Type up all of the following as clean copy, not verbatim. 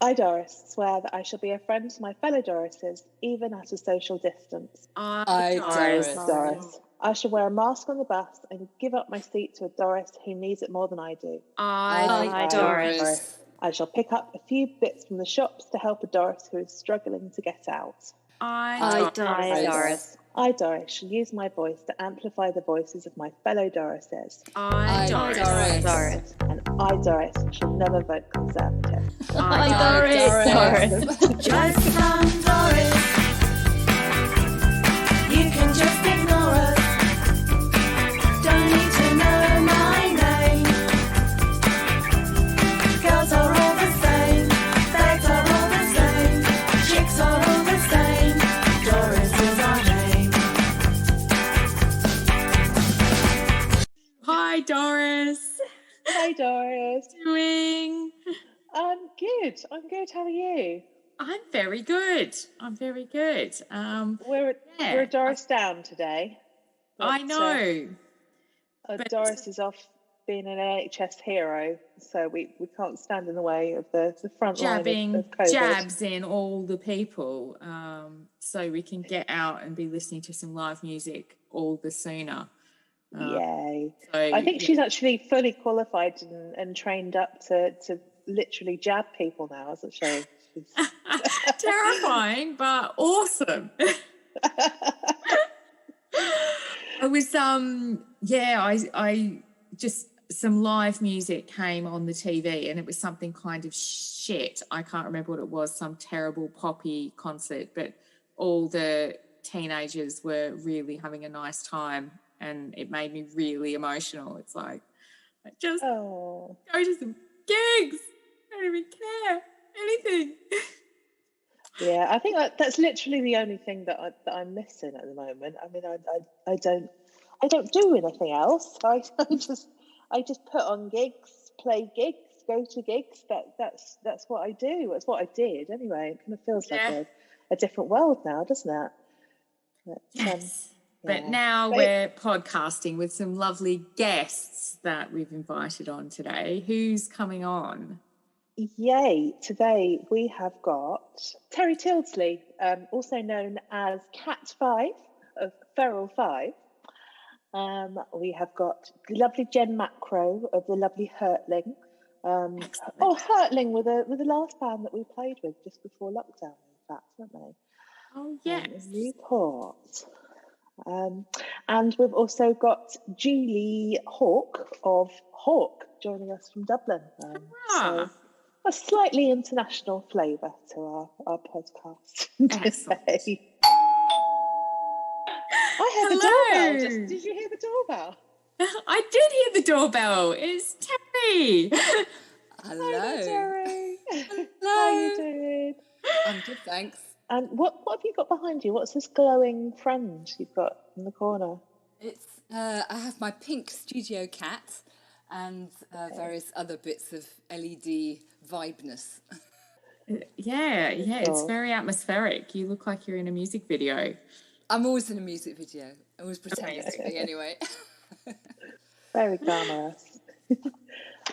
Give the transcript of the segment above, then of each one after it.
I, Doris, swear that I shall be a friend to my fellow Dorises, even at a social distance. I, Doris. I shall wear a mask on the bus and give up my seat to a Doris who needs it more than I do. I, Doris. I shall pick up a few bits from the shops to help a Doris who is struggling to get out. I, Doris. I, Doris, shall use my voice to amplify the voices of my fellow Dorises. I, Doris. And I, Doris, shall never vote Conservative. I, Doris. Just some Doris. You can just ignore us. Don't need to know my name. Girls are all the same. Fags are all the same. Chicks are all the same. Doris is our name. Hi, Doris. Hi, Doris. Doing? I'm good. How are you? I'm very good. We're a Doris down today. I know. Doris is off being an NHS hero, so we can't stand in the way of the front line of COVID. Jabs in all the people, so we can get out and be listening to some live music all the sooner. Yay. So, I think she's actually fully qualified and trained up to literally jab people now, isn't she? terrifying, but awesome. It was I just, some live music came on the TV and it was something kind of shit. I can't remember what it was, some terrible poppy concert, but all the teenagers were really having a nice time and it made me really emotional. It's like, I just go to some gigs. I don't even care. Anything. Yeah, I think that's literally the only thing that I'm missing at the moment. I mean, I don't do anything else. I just put on gigs, play gigs, go to gigs. That's what I do. That's what I did anyway. It kind of feels like a different world now, doesn't it? But, yes. But now we're podcasting with some lovely guests that we've invited on today. Who's coming on? Yay! Today we have got Terry Tyldesley, also known as Cat 5 of Feral 5. We have got the lovely Jen Macro of the lovely Hurtling. Hurtling were the last band that we played with just before lockdown, in fact, weren't they? Oh, yes. Newport. And we've also got Julie Hawke of Hawke joining us from Dublin. So a slightly international flavour to our podcast today. I heard the doorbell. Did you hear the doorbell? I did hear the doorbell. It's Terry. Hello. Hi, Terry. Hello. How are you doing? I'm good, thanks. And what have you got behind you? What's this glowing friend you've got in the corner? It's I have my pink studio cat and various other bits of LED vibeness. Yeah, it's very atmospheric. You look like you're in a music video. I'm always in a music video. I always pretend to be anyway. Very glamorous.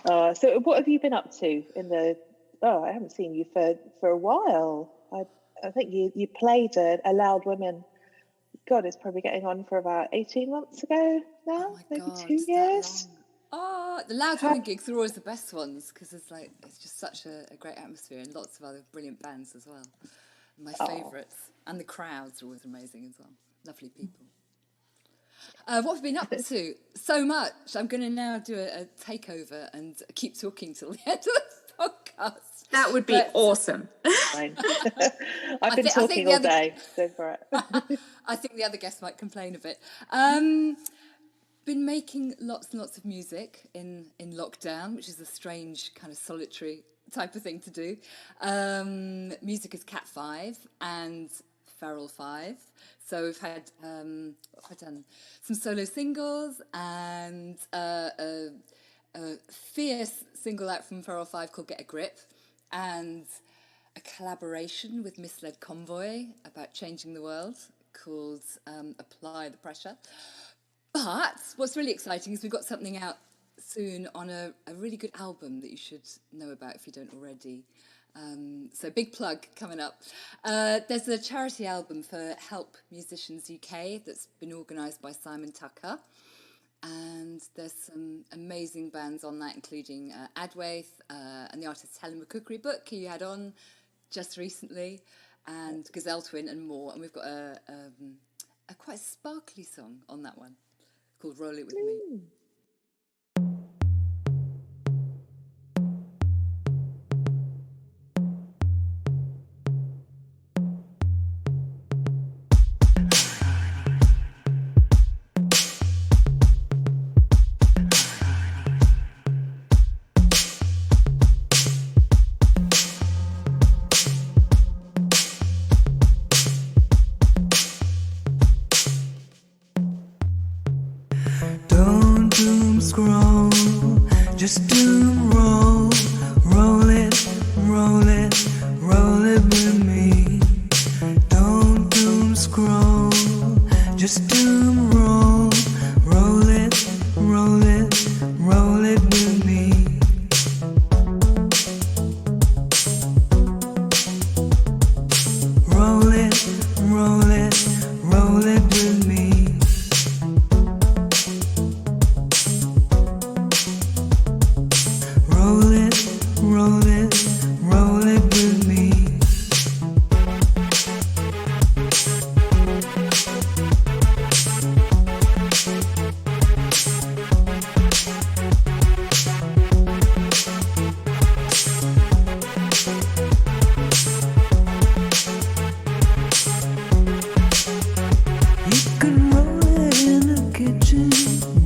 So what have you been up to in the... I haven't seen you for a while. I think you played a Loud Women. God, it's probably getting on for about 18 months ago now, Oh my maybe God, 2 years. The Loud Women gigs are always the best ones because it's just such a great atmosphere and lots of other brilliant bands as well. My favourites. And the crowds are always amazing as well. Lovely people. What have we been up to? So much. I'm going to now do a takeover and keep talking till the end of the podcast. That would be awesome. Fine. I've been talking all day. Go for it. I think the other guests might complain a bit. Been making lots and lots of music in lockdown, which is a strange kind of solitary type of thing to do. Music is Cat 5 and Feral 5. So we've had, what have I done? Some solo singles and a fierce single out from Feral 5 called Get a Grip, and a collaboration with Misled Convoy about changing the world called Apply the Pressure. But what's really exciting is we've got something out soon on a really good album that you should know about if you don't already. So big plug coming up. There's a charity album for Help Musicians UK that's been organised by Simon Tucker. And there's some amazing bands on that, including Adwaith and the artist Helen McCookery Book, who you had on just recently, and Gazelle Twin and more. And we've got a quite sparkly song on that one called Roll It With Me. Don't doom scroll, just doom roll, roll it, roll it, roll it with me. Don't doom scroll, just doom roll, roll it, roll it, roll it with me. Roll it, roll it, roll it with me. Roll it, roll it, roll it with me. You can roll it in the kitchen,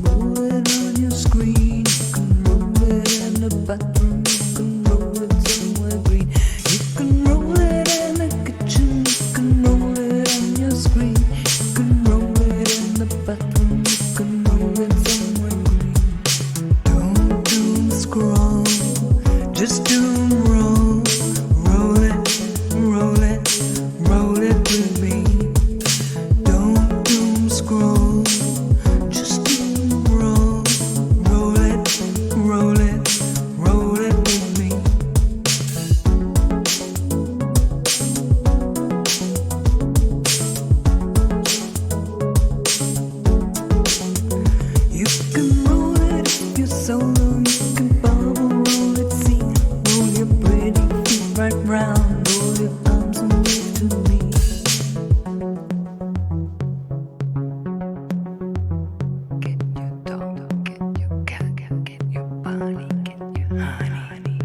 roll it on your screen. You can roll it in the bathroom, you can roll it somewhere green. You can roll it in the kitchen, you can roll it on your screen. You can roll it in the bathroom, you can roll it somewhere green. Don't doom scroll, just doom roll, roll it, roll it, roll it with me. Don't doom scroll, just doom roll, roll it, roll it, roll it with me. You can roll it if you're solo, you can bubble roll it, see, roll your pretty feet right round, roll your arms and wave to me. Get your dog, get your cat, get your bunny, get your honey.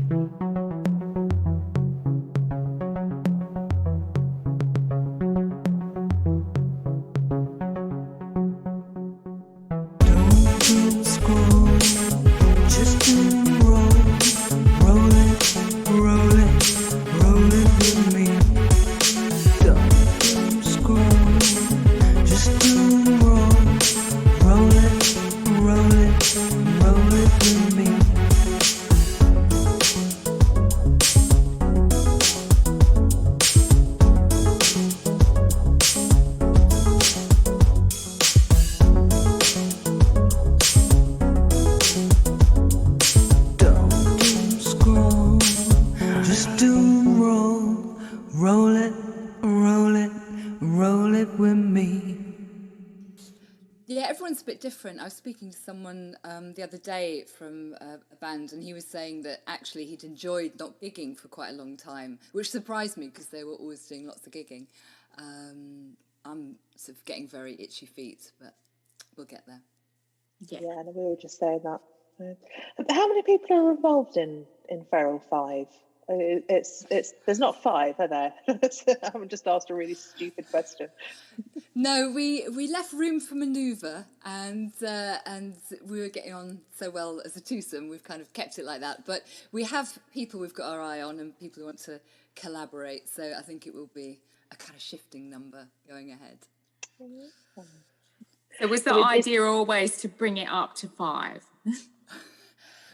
Don't doom scroll, just doom roll, roll it, roll it, roll it with me. Don't doom scroll, just doom roll, roll it, roll it, roll it with me. Don't doom scroll, just doom roll, roll it, roll it, roll it with me. Yeah, everyone's a bit different. I was speaking to someone the other day from a band, and he was saying that actually he'd enjoyed not gigging for quite a long time, which surprised me because they were always doing lots of gigging. I'm sort of getting very itchy feet, but we'll get there. Yeah. Yeah, and we were just saying that. How many people are involved in Feral 5? It's there's not 5, are there? I haven't just asked a really stupid question. No, we left room for manoeuvre, and we were getting on so well as a twosome. We've kind of kept it like that, but we have people we've got our eye on and people who want to collaborate. So I think it will be a kind of shifting number going ahead. So was the idea always to bring it up to 5?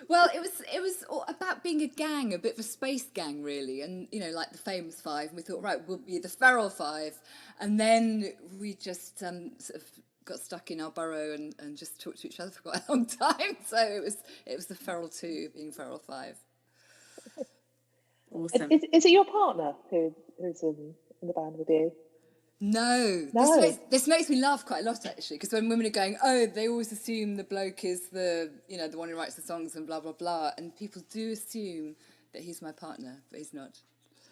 Well, it was all about being a gang, a bit of a space gang, really, and like the famous 5. And we thought, right, we'll be the Feral 5, and then we just sort of got stuck in our burrow and just talked to each other for quite a long time. So it was the Feral 2 being Feral 5. Awesome. Is it your partner who's in the band with you? No. No. This makes me laugh quite a lot, actually, because when women are going, oh, they always assume the bloke is the one who writes the songs and blah, blah, blah. And people do assume that he's my partner, but he's not.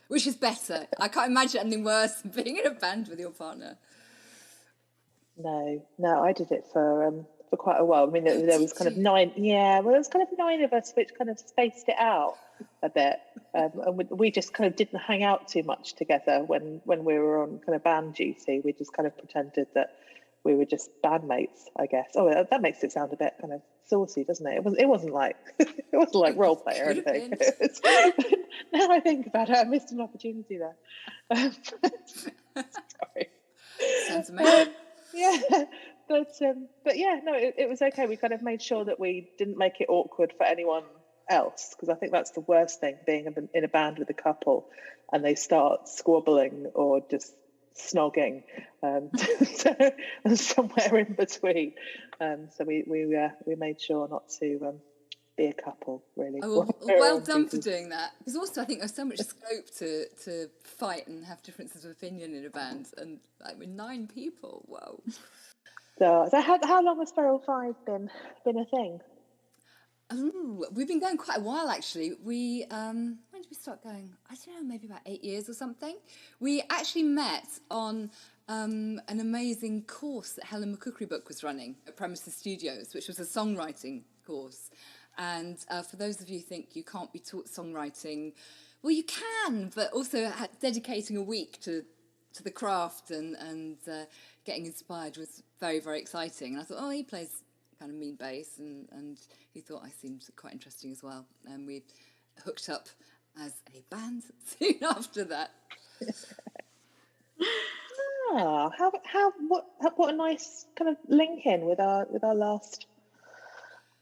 Which is better. I can't imagine anything worse than being in a band with your partner. No, I did it for quite a while. I mean, there was kind of 9. Yeah, well, there was kind of 9 of us, which kind of spaced it out a bit, and we just kind of didn't hang out too much together when we were on kind of band duty. We just kind of pretended that we were just bandmates, I guess. Oh, that makes it sound a bit kind of saucy, doesn't it? It wasn't like role play or anything. Now I think about it, I missed an opportunity there. Sorry. Sounds amazing. Yeah, but yeah, no, it was okay. We kind of made sure that we didn't make it awkward for anyone else, because I think that's the worst thing, being in a band with a couple and they start squabbling or just snogging, so somewhere in between. So we made sure not to be a couple, really. Oh, well done for doing that. Because also I think there's so much scope to fight and have differences of opinion in a band, and like with 9 people, whoa. So how long has Feral 5 been a thing? Ooh, we've been going quite a while, actually. We when did we start going? I don't know, maybe about 8 years or something. We actually met on an amazing course that Helen McCookery-Book was running at Premises Studios, which was a songwriting course. And for those of you who think you can't be taught songwriting, well, you can, but also dedicating a week to the craft and getting inspired was very, very exciting. And I thought, oh, he plays kind of mean bass, and he thought I seemed quite interesting as well. And we hooked up as a band soon after that. What a nice kind of link in with our last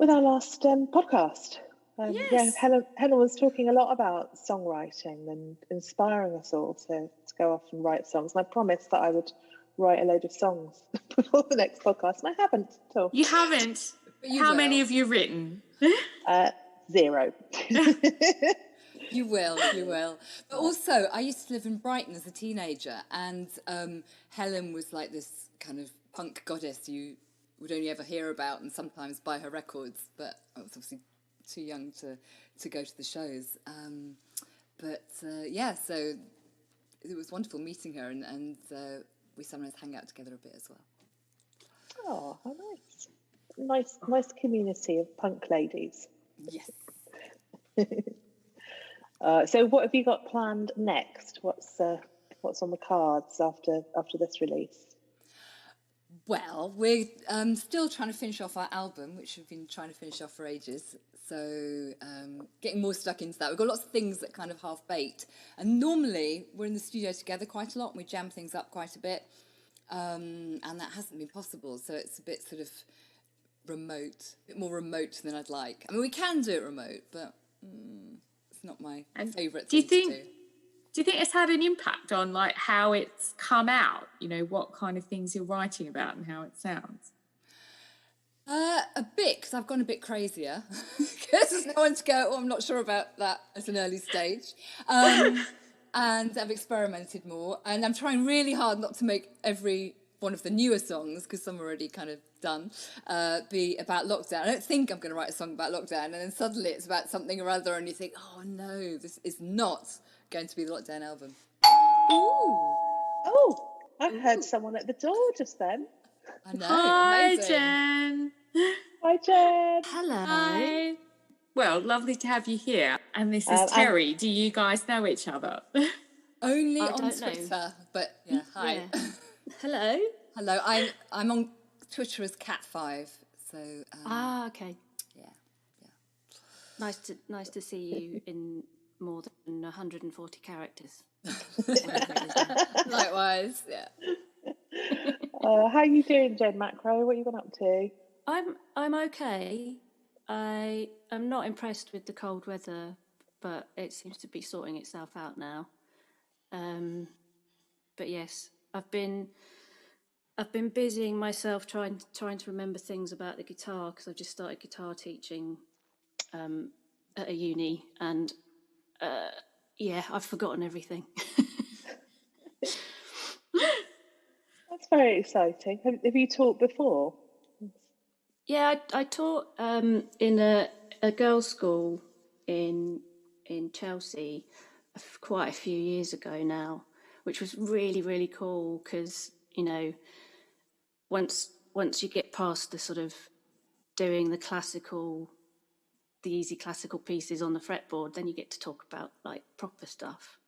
podcast. Yes. Yeah, Helen was talking a lot about songwriting and inspiring us all to go off and write songs. And I promised that I would write a load of songs before the next podcast, and I haven't at all. You haven't? How many have you written? 0. You will. But also, I used to live in Brighton as a teenager, and Helen was like this kind of punk goddess you would only ever hear about and sometimes buy her records, but I was obviously too young to go to the shows. So it was wonderful meeting her, and we sometimes hang out together a bit as well. Oh, how nice. Nice community of punk ladies. Yes. So what have you got planned next? What's on the cards after this release? Well, we're still trying to finish off our album, which we've been trying to finish off for ages. So getting more stuck into that. We've got lots of things that kind of half-baked. And normally we're in the studio together quite a lot and we jam things up quite a bit. And that hasn't been possible. So it's a bit sort of remote, a bit more remote than I'd like. I mean, we can do it remote, but it's not my favourite thing to do. Do you think it's had an impact on like how it's come out? You know, what kind of things you're writing about and how it sounds? A bit, because I've gone a bit crazier. Because there's no one to go, I'm not sure about that at an early stage. And I've experimented more. And I'm trying really hard not to make every one of the newer songs, because some are already kind of done, be about lockdown. I don't think I'm going to write a song about lockdown. And then suddenly it's about something or other and you think, oh no, this is not going to be the lockdown album. Ooh. Oh, I've heard someone at the door just then. I know. Hi, amazing. Jen. Hi, Jen. Hello. Hi. Well, lovely to have you here. And this is Terry. Do you guys know each other? Only I on don't Twitter, know. but yeah, hi. Yeah. Hello. Hello, I'm on Twitter as Cat5, so... Okay. Yeah. Nice to see you in more than 140 characters. Likewise, yeah. How are you doing, Jen Macro? What have you been up to? I'm okay. I am not impressed with the cold weather, but it seems to be sorting itself out now. But yes, I've been busying myself trying to remember things about the guitar, because I've just started guitar teaching at a uni, and yeah, I've forgotten everything. That's very exciting. Have you taught before? Yeah, I taught in a girls' school in Chelsea quite a few years ago now, which was really, really cool because, you know, once you get past the sort of doing the easy classical pieces on the fretboard, then you get to talk about like proper stuff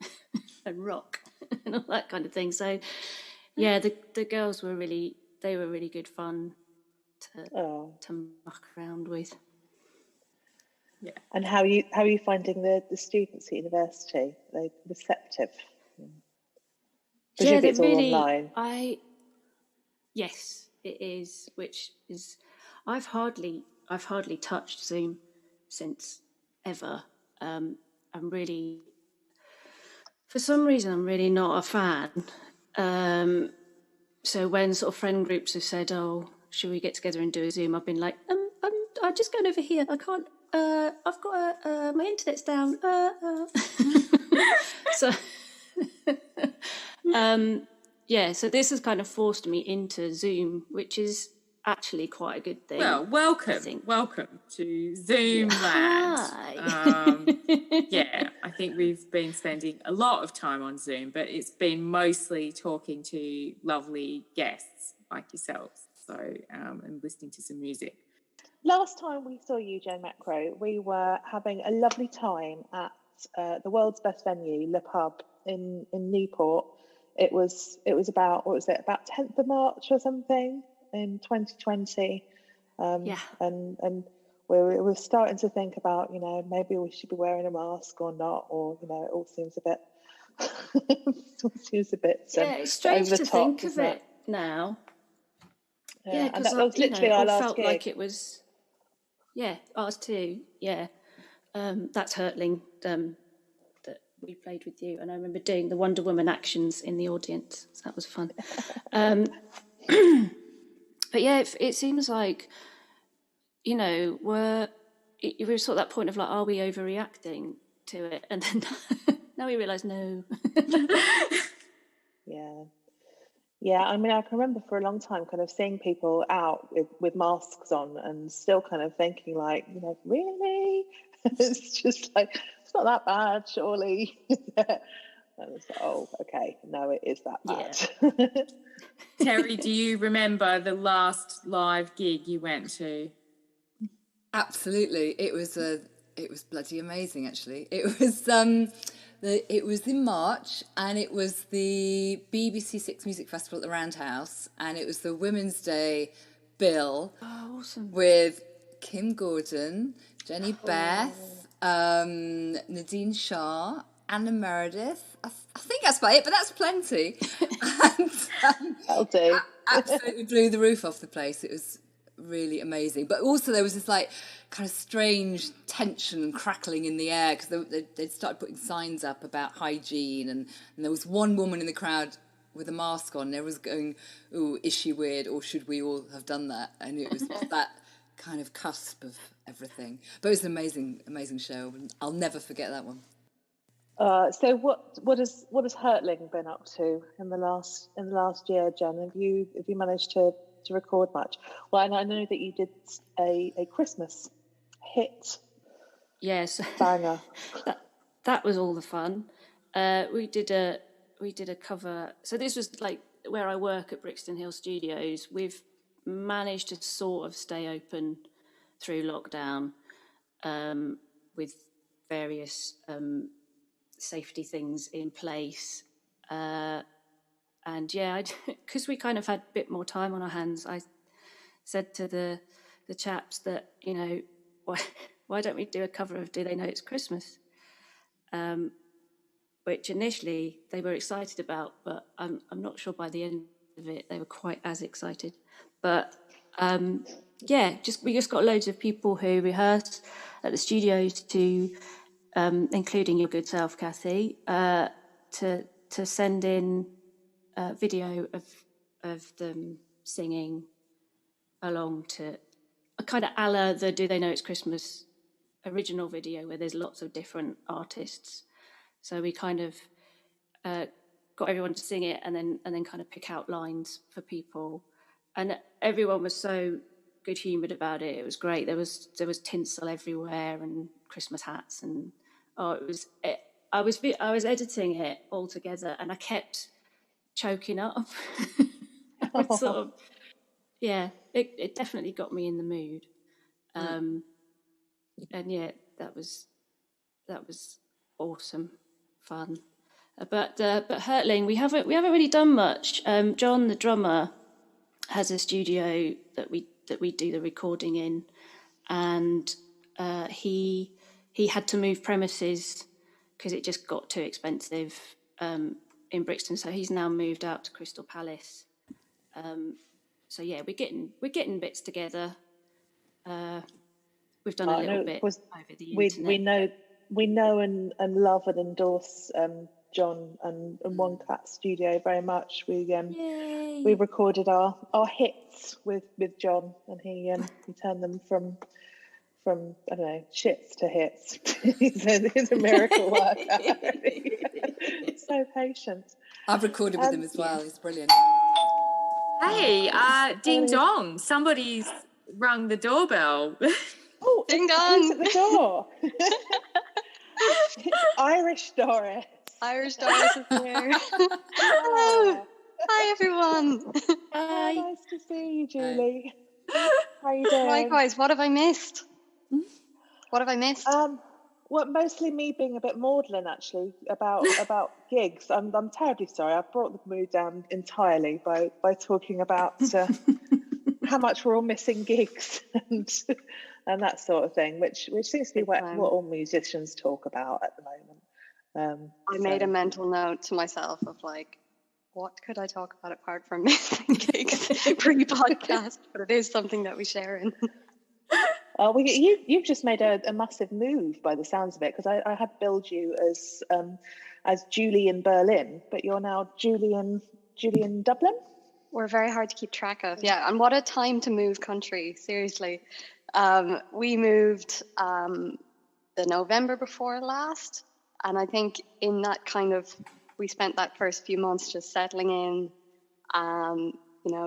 and rock and all that kind of thing. So yeah, the girls were really good fun to muck around with. Yeah. And how are you finding the students at university? Are they receptive? Yeah, they're it's all really online. Yes, it is. Which is, I've hardly touched Zoom since ever. I'm really, for some reason, I'm really not a fan. So when sort of friend groups have said, "Oh, should we get together and do a Zoom?" I've been like, I'm just going over here. I can't. I've got my internet's down. So, yeah. So this has kind of forced me into Zoom, which is actually quite a good thing. Well, welcome to Zoom Land. Hi. Yeah, I think we've been spending a lot of time on Zoom, but it's been mostly talking to lovely guests like yourselves, so and listening to some music. Last time we saw you, Jen Macro, we were having a lovely time at the world's best venue, Le Pub in Newport. It was about, what was it, about 10th of March or something in 2020. Yeah. And we're starting to think about, you know, maybe we should be wearing a mask or not, or, you know, it all seems a bit yeah, it's strange over the to top, think of isn't it now. Yeah, and because that was literally our last felt gig. like it was. Yeah, ours too. Yeah, that's Hurtling that we played with you, and I remember doing the Wonder Woman actions in the audience. So that was fun. But yeah, it seems like, you know, we're sort of that point of like, are we overreacting to it? And then now we realise no. Yeah, I mean, I can remember for a long time kind of seeing people out with masks on and still kind of thinking like, you know, really? It's just like, it's not that bad, surely. And it's like, oh, okay, no, it is that bad. Yeah. Terry, do you remember the last live gig you went to? Absolutely, it was bloody amazing. Actually, it was in March, and it was the BBC Six Music Festival at the Roundhouse, and it was the Women's Day bill. Oh, awesome! With Kim Gordon, Jenny Beth, Nadine Shah, Anna Meredith. I think that's about it, but that's plenty. And, That'll do. Absolutely blew the roof off the place. It was really amazing. But also there was this like kind of strange tension and crackling in the air because they'd started putting signs up about hygiene, and there was one woman in the crowd with a mask on, and everyone was going, "Ooh, is she weird, or should we all have done that?" And it was that kind of cusp of everything. But it was an amazing show, and I'll never forget that one. So what has Hurtling been up to in the last year, Jen? Have you managed to record much? Well, and I know that you did a Christmas hit. Yes, banger. that was all the fun. We did a cover. So this was like where I work at Brixton Hill Studios. We've managed to sort of stay open through lockdown with various safety things in place. And yeah, because we kind of had a bit more time on our hands, I said to the chaps that, you know, why don't we do a cover of Do They Know It's Christmas? Which initially they were excited about, but I'm not sure by the end of it they were quite as excited. But yeah, we just got loads of people who rehearse at the studios to, including your good self, Kathy, to send in video of them singing along to a kind of a la the Do They Know It's Christmas original video, where there's lots of different artists So we kind of got everyone to sing it, and then kind of pick out lines for people, and everyone was so good humoured about it. It was great. There was tinsel everywhere and Christmas hats, and I was editing it all together, and I kept choking up. It was sort of, yeah, it definitely got me in the mood. And yeah, that was awesome fun. But Hurtling, we haven't really done much. John, the drummer, has a studio that we do the recording in, and he had to move premises because it just got too expensive in Brixton. So he's now moved out to Crystal Palace. So yeah, we're getting bits together. We've done a little bit over the internet. We know and love and endorse John and One Cat Studio very much. We recorded our hits with John, and he turned them from I don't know, shits to hits. he's a miracle worker. So patient. I've recorded with him as well. He's brilliant. Hey, ding dong! Somebody's rung the doorbell. Oh, ding dong! Who's at the door? Irish Doris. Irish Doris is here. Hello. Hi, everyone. Hi. Nice to see you, Julie. How are you doing? Likewise. What have I missed? What have I missed? Well, mostly me being a bit maudlin, actually, about gigs. I'm terribly sorry. I've brought the mood down entirely by talking about how much we're all missing gigs and that sort of thing, which seems to be what all musicians talk about at the moment. I made a mental note to myself of like, what could I talk about apart from missing gigs pre-podcast? But it is something that we share in. You've just made a massive move by the sounds of it, because I had billed you as Julie in Berlin, but you're now Julie in Dublin. We're very hard to keep track of. Yeah, and what a time to move country, seriously. We moved the November before last, and I think in that kind of, we spent that first few months just settling in,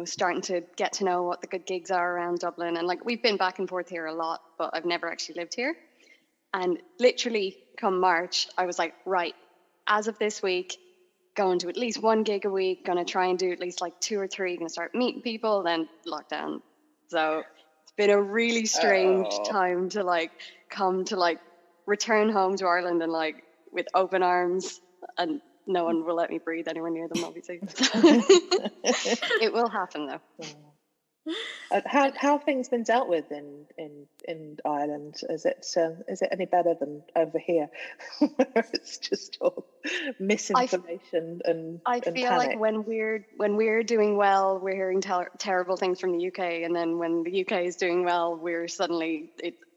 starting to get to know what the good gigs are around Dublin. And like, we've been back and forth here a lot, but I've never actually lived here. And literally come March, I was like, right, as of this week, going to at least 1 gig a week, going to try and do at least like 2 or 3, going to start meeting people, then lockdown. So it's been a really strange time to like come to like return home to Ireland and like with open arms, and no one will let me breathe anywhere near them, obviously. It will happen though. How have things been dealt with in Ireland? Is it any better than over here? It's just all misinformation and I feel panic. like when we're doing well, we're hearing terrible things from the UK, and then when the UK is doing well, we're suddenly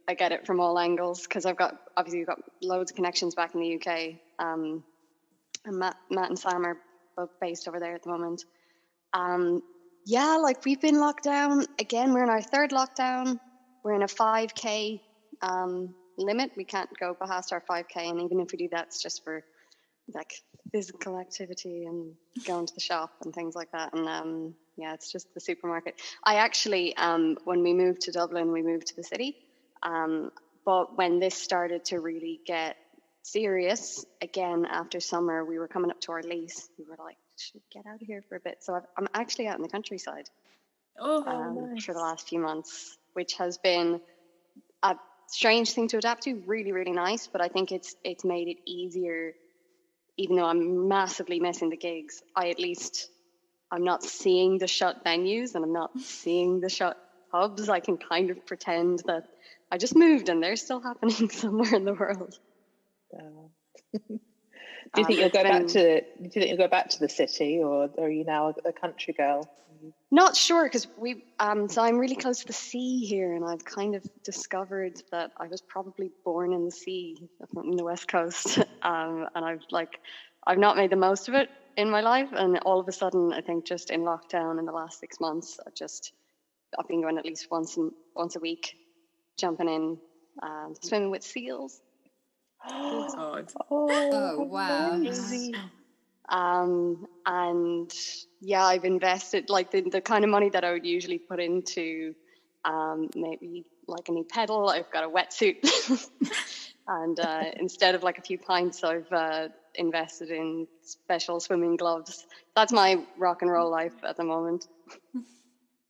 I get it from all angles, because we've got loads of connections back in the UK. And Matt and Sam are both based over there at the moment. Yeah, like we've been locked down. Again, we're in our 3rd lockdown. We're in a 5K limit. We can't go past our 5K. And even if we do that, it's just for like physical activity and going to the shop and things like that. And yeah, it's just the supermarket. I actually, when we moved to Dublin, we moved to the city. But when this started to really get serious, again, after summer, we were coming up to our lease. We were like, should we get out of here for a bit? So I'm actually out in the countryside Nice. for the last few months, which has been a strange thing to adapt to. Really, really nice, but I think it's made it easier. Even though I'm massively missing the gigs, I'm not seeing the shut venues and I'm not seeing the shut pubs. I can kind of pretend that I just moved and they're still happening somewhere in the world. Do you think you'll go back to? Do you think you'll go back to the city, or are you now a country girl? Not sure, because so I'm really close to the sea here, and I've kind of discovered that I was probably born in the sea, in the West Coast, and I've not made the most of it in my life, and all of a sudden, I think just in lockdown in the last 6 months, I've been going at least once a week, jumping in, swimming with seals. God. Oh, wow. amazing. And yeah, I've invested like the kind of money that I would usually put into maybe like a new pedal. I've got a wetsuit, and instead of like a few pints, I've invested in special swimming gloves. That's my rock and roll life at the moment.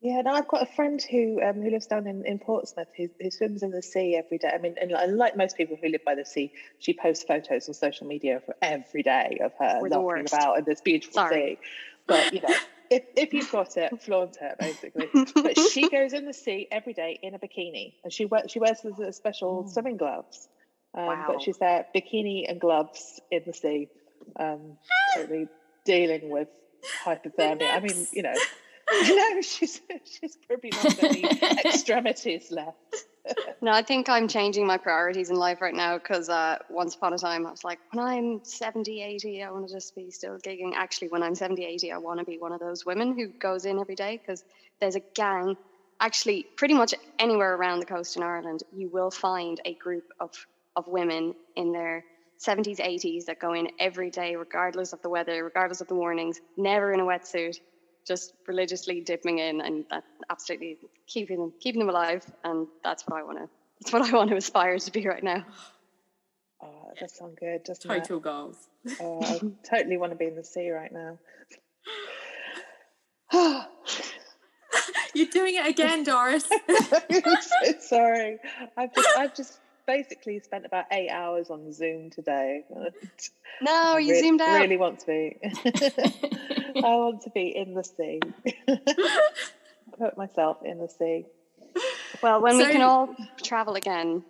Yeah, no, I've got a friend who lives down in Portsmouth who swims in the sea every day. I mean, and like most people who live by the sea, she posts photos on social media for every day of her We're the laughing worst. about in this beautiful sea. But, you know, if you've got it, flaunt it, basically. But she goes in the sea every day in a bikini, and she wears the special swimming gloves. Wow. But she's there, bikini and gloves in the sea, totally dealing with hypothermia. I mean, you know. No, she's probably not got any extremities left. No, I think I'm changing my priorities in life right now because once upon a time I was like, when I'm 70, 80, I want to just be still gigging. Actually, when I'm 70, 80, I want to be one of those women who goes in every day because there's a gang. Actually, pretty much anywhere around the coast in Ireland, you will find a group of women in their 70s, 80s that go in every day, regardless of the weather, regardless of the warnings, never in a wetsuit, just religiously dipping in, and that absolutely keeping them alive. And that's what I want to aspire to be right now. Oh, that does sound good, doesn't Total it? goals. Oh, I totally want to be in the sea right now. You're doing it again, Doris. I'm so sorry. I've just basically spent about 8 hours on Zoom today. No, you zoomed out. Really want to be. I want to be in the sea. Put myself in the sea. Well, when we can all travel again,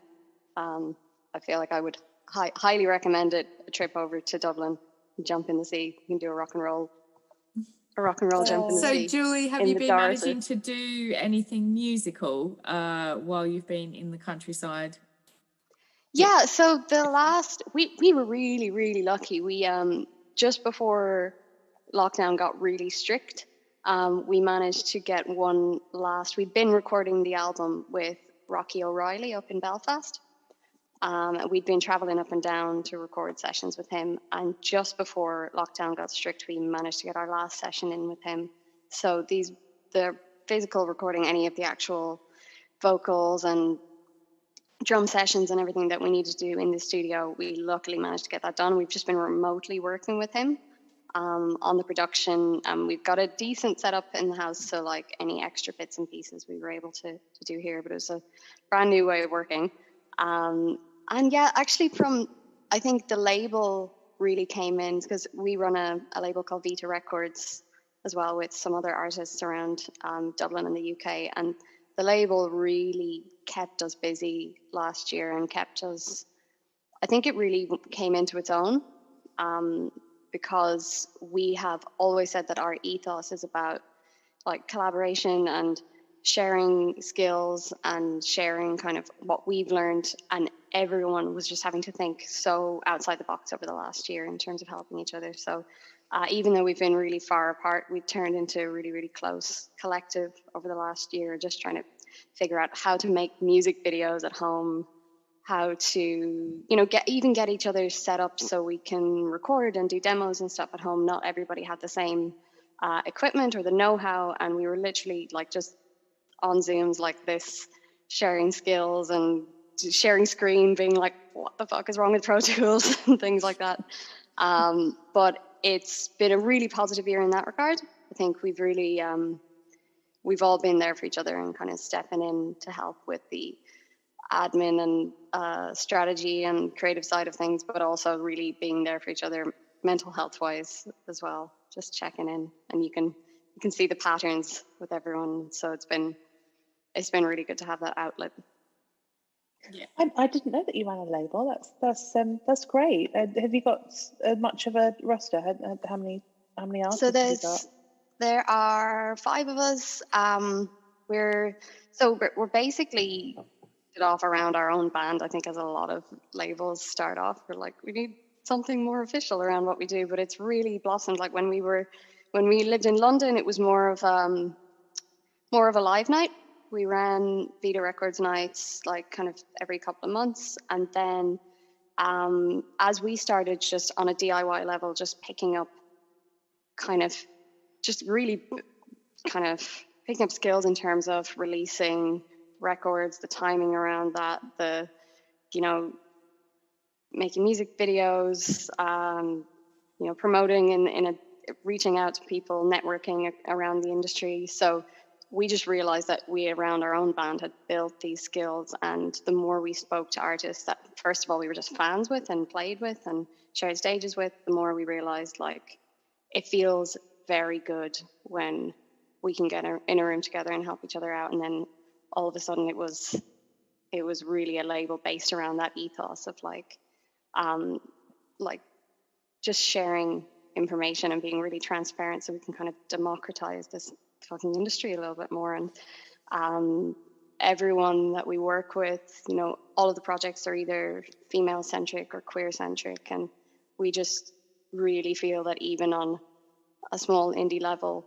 I feel like I would highly recommend it. A trip over to Dublin, jump in the sea. You can do a rock and roll jump in the sea. So, Julie, have in you the been Doris. managing to do anything musical while you've been in the countryside? Yeah, so the last we were really, really lucky. We just before lockdown got really strict, we managed to get one last. We'd been recording the album with Rocky O'Reilly up in Belfast. We'd been traveling up and down to record sessions with him, and just before lockdown got strict, we managed to get our last session in with him. So the physical recording, any of the actual vocals and drum sessions and everything that we needed to do in the studio, we luckily managed to get that done. We've just been remotely working with him on the production. We've got a decent setup in the house, so like any extra bits and pieces we were able to do here, but it was a brand new way of working. And yeah, actually I think the label really came in because we run a label called Veta Records as well with some other artists around Dublin and the UK, and the label really kept us busy last year and kept us, I think it really came into its own because we have always said that our ethos is about like collaboration and sharing skills and sharing kind of what we've learned, and everyone was just having to think so outside the box over the last year in terms of helping each other. So even though we've been really far apart, we turned into a really, really close collective over the last year, just trying to figure out how to make music videos at home, how to, get each other set up so we can record and do demos and stuff at home. Not everybody had the same equipment or the know-how, and we were literally like just on Zooms like this, sharing skills and sharing screen, being like, what the fuck is wrong with Pro Tools and things like that. But it's been a really positive year in that regard. I think we've really, we've all been there for each other and kind of stepping in to help with the admin and strategy and creative side of things, but also really being there for each other mental health wise as well, just checking in, and you can see the patterns with everyone. So it's been really good to have that outlet. Yeah, I didn't know that you ran a label. That's great. Have you got much of a roster? How many artists So have you got? There are 5 of us. We're basically it off around our own band. I think as a lot of labels start off, we're like, we need something more official around what we do. But it's really blossomed. Like when we lived in London, it was more of a live night. We ran Veta Records nights like kind of every couple of months, and then as we started just on a DIY level, just picking up picking up skills in terms of releasing records, the timing around that, making music videos, promoting and reaching out to people, networking around the industry. So we just realized that we around our own band had built these skills, and the more we spoke to artists that first of all we were just fans with and played with and shared stages with, the more we realized like it feels very good when we can get in a room together and help each other out. And then all of a sudden it was really a label based around that ethos of like just sharing information and being really transparent, so we can kind of democratize this fucking industry a little bit more. And everyone that we work with, all of the projects are either female centric or queer centric, and we just really feel that even on a small indie level,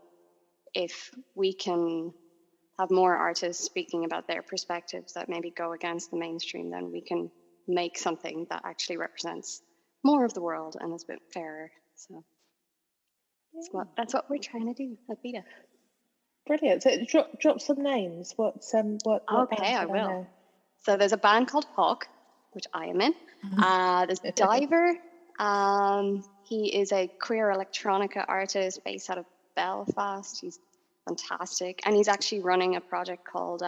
if we can have more artists speaking about their perspectives that maybe go against the mainstream, then we can make something that actually represents more of the world and is a bit fairer. So that's what we're trying to do at Veta. Brilliant. So drop some names. What Okay, I will. know? So there's a band called Hawk, which I am in. There's Diver. He is a queer electronica artist based out of Belfast. He's fantastic, and he's actually running a project called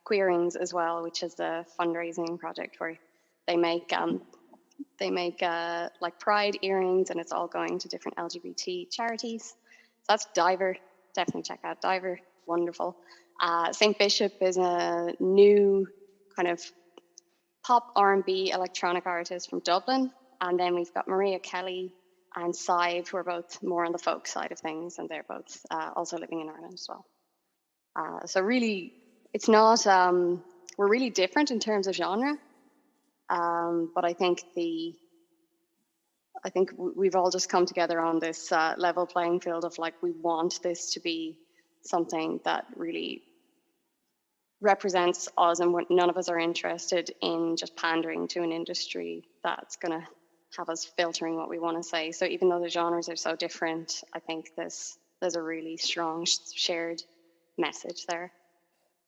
Queerings as well, which is a fundraising project where they make like pride earrings, and it's all going to different LGBT charities. So that's Diver. Definitely check out Diver. Wonderful. St. Bishop is a new kind of pop R&B electronic artist from Dublin, and then we've got Maria Kelly and Sive, who are both more on the folk side of things, and they're both also living in Ireland as well. So really, it's not, we're really different in terms of genre, but I think we've all just come together on this level playing field of like, we want this to be something that really represents us, and none of us are interested in just pandering to an industry that's going to have us filtering what we want to say. So even though the genres are so different, I think there's a really strong shared message there.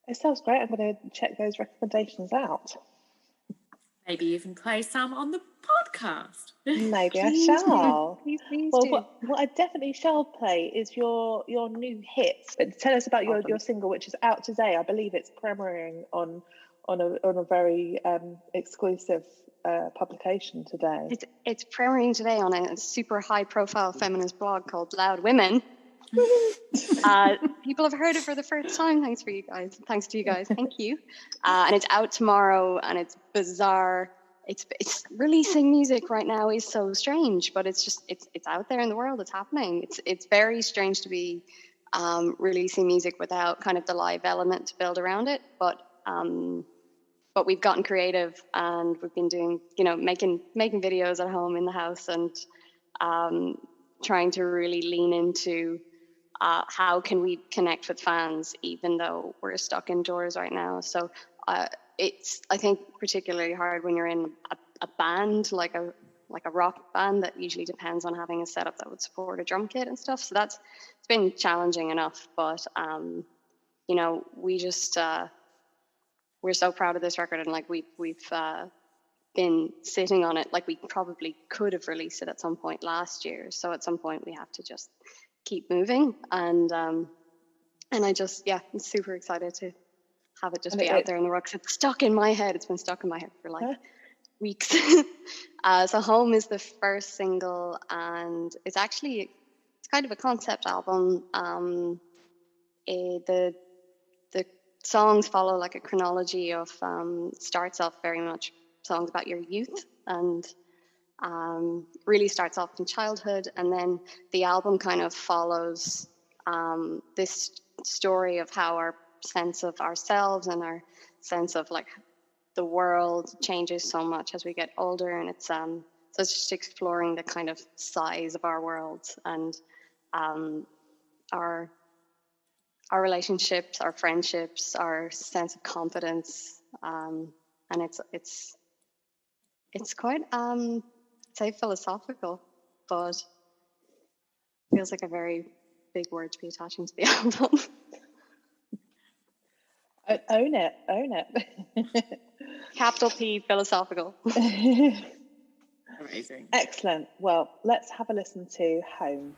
It sounds great. I'm going to check those recommendations out. Maybe even play some on the podcast. Maybe I shall. Please Well, do. what I definitely shall play is your new hits. But tell us about your single, which is out today. I believe it's premiering on a very exclusive publication today. It's premiering today on a super high-profile feminist blog called Loud Women. People have heard it for the first time. Thanks to you guys. Thank you. And it's out tomorrow, and it's bizarre. It's releasing music right now is so strange, but it's out there in the world. It's happening. It's very strange to be releasing music without kind of the live element to build around it. But we've gotten creative, and we've been doing, making videos at home in the house, and trying to really lean into how can we connect with fans even though we're stuck indoors right now. So it's, I think, particularly hard when you're in a band like a rock band that usually depends on having a setup that would support a drum kit and stuff. So it's been challenging enough, but we just we're so proud of this record, and like we've been sitting on it. Like, we probably could have released it at some point last year. So at some point we have to just keep moving, and I just, I'm super excited to have it just be out there in the rocks. It's stuck in my head. It's been stuck in my head for like weeks. So Home is the first single, and it's kind of a concept album. The songs follow like a chronology of starts off very much songs about your youth, and really starts off in childhood, and then the album kind of follows this story of how our sense of ourselves and our sense of like the world changes so much as we get older, and it's so it's just exploring the kind of size of our world, and our relationships, our friendships, our sense of confidence, and it's It's quite, I'd say philosophical, but feels like a very big word to be attaching to the album. Own it. Capital P, philosophical. Amazing. Excellent. Well, let's have a listen to Home.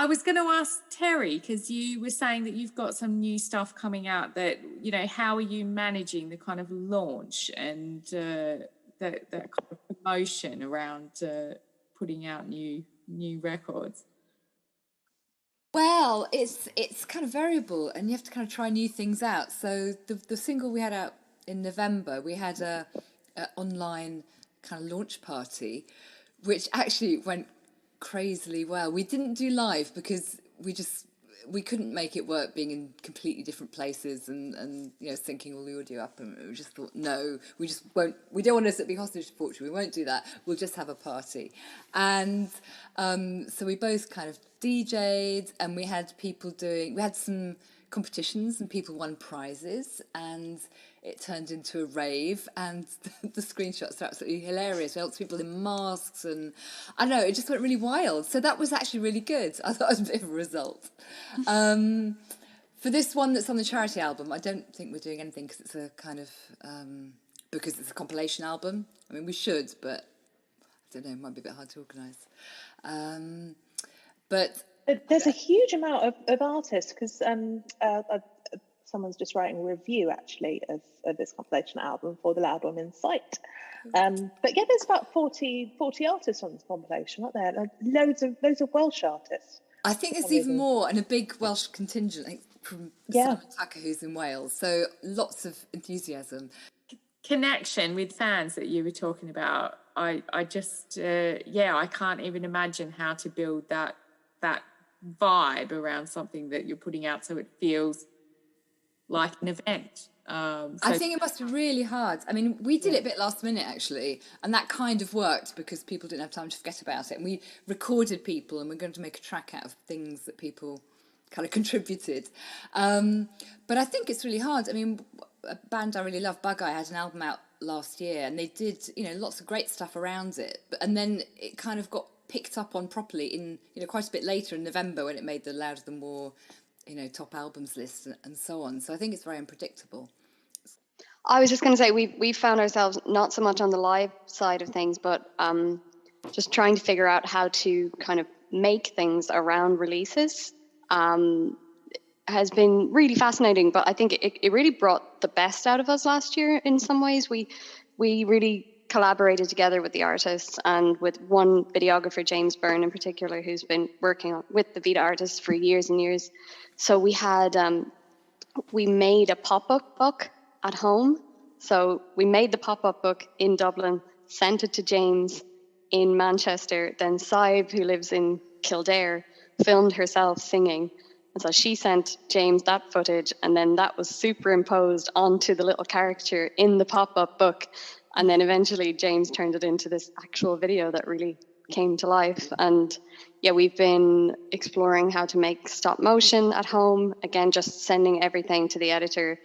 I was going to ask Terry, because you were saying that you've got some new stuff coming out that, you know, how are you managing the kind of launch and the kind of promotion around putting out new records? Well, it's kind of variable, and you have to kind of try new things out. So the single we had out in November, we had a online kind of launch party, which actually went crazily well. We didn't do live because we couldn't make it work being in completely different places and you know, syncing all the audio up, and we just thought, no, we don't want to be hostage to fortune, we won't do that, we'll just have a party. And so we both kind of DJ'd, and we had some competitions and people won prizes, and it turned into a rave, and the screenshots are absolutely hilarious. We helped people in masks, and I don't know, it just went really wild. So that was actually really good. I thought it was a bit of a result. For this one that's on the charity album, I don't think we're doing anything because it's a kind of because it's a compilation album. I mean, we should, but I don't know, it might be a bit hard to organise. But there's a huge amount of artists, because someone's just writing a review actually of this compilation album for the Loud Women's site. But yeah, there's about 40 artists on this compilation, aren't there? Loads of Welsh artists. I think there's even more, and a big Welsh contingent, I think, from Simon Tucker, who's in Wales. So lots of enthusiasm. Connection with fans that you were talking about. I just I can't even imagine how to build that vibe around something that you're putting out so it feels like an event. I think it must be really hard. I mean, we did it a bit last minute actually, and that kind of worked because people didn't have time to forget about it, and we recorded people, and we're going to make a track out of things that people kind of contributed. But I think it's really hard. I mean, a band I really love, Bug Eye, had an album out last year, and they did, you know, lots of great stuff around it, and then it kind of got picked up on properly in, you know, quite a bit later in November when it made the Louder Than More, you know, top albums list and so on. So I think it's very unpredictable. I was just going to say, we found ourselves not so much on the live side of things, but just trying to figure out how to kind of make things around releases has been really fascinating. But I think it really brought the best out of us last year in some ways. We really collaborated together with the artists, and with one videographer, James Byrne in particular, who's been working with the Veta artists for years and years. So we had we made a pop-up book at home. So we made the pop-up book in Dublin, sent it to James in Manchester. Then Saib, who lives in Kildare, filmed herself singing. And so she sent James that footage, and then that was superimposed onto the little caricature in the pop-up book. And then eventually James turned it into this actual video that really came to life. And yeah, we've been exploring how to make stop motion at home. Again, just sending everything to the editor.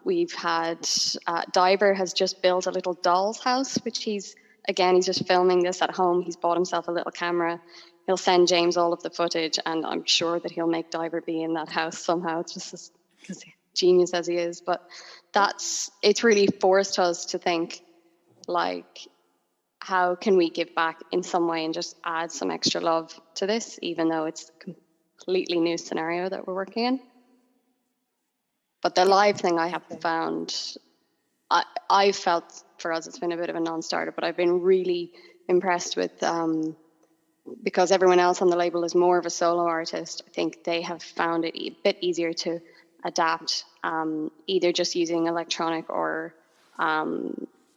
We've had Diver has just built a little doll's house, which he's just filming this at home. He's bought himself a little camera. He'll send James all of the footage, and I'm sure that he'll make Diver be in that house somehow. It's just because genius as he is. But it's really forced us to think, like, how can we give back in some way and just add some extra love to this, even though it's a completely new scenario that we're working in. But the live thing I have found, I felt for us it's been a bit of a non-starter, but I've been really impressed with, because everyone else on the label is more of a solo artist, I think they have found it a bit easier to adapt, either just using electronic or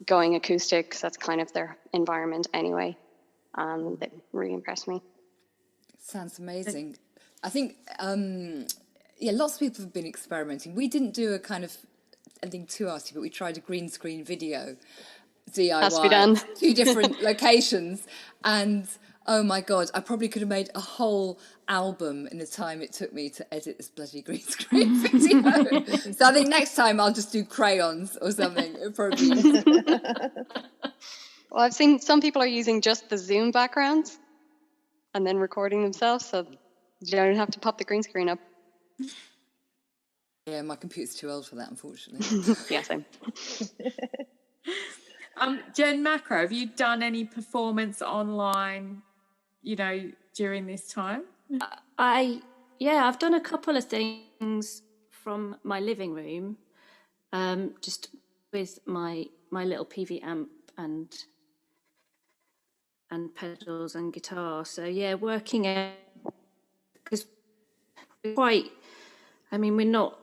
going acoustic, because that's kind of their environment anyway. That really impressed me. Sounds amazing. I think, lots of people have been experimenting. We didn't do a kind of anything too arty, but we tried a green screen video, DIY, Has to be done. 2 different locations, and oh my God, I probably could have made a whole album in the time it took me to edit this bloody green screen video. So I think next time I'll just do crayons or something. It'll probably Well, I've seen some people are using just the Zoom backgrounds and then recording themselves, so you don't have to pop the green screen up. Yeah, my computer's too old for that, unfortunately. Yeah, same. Jen Macro, have you done any performance online, you know, during this time? I've done a couple of things from my living room, just with my little PV amp and pedals and guitar. So yeah, working out, because we're not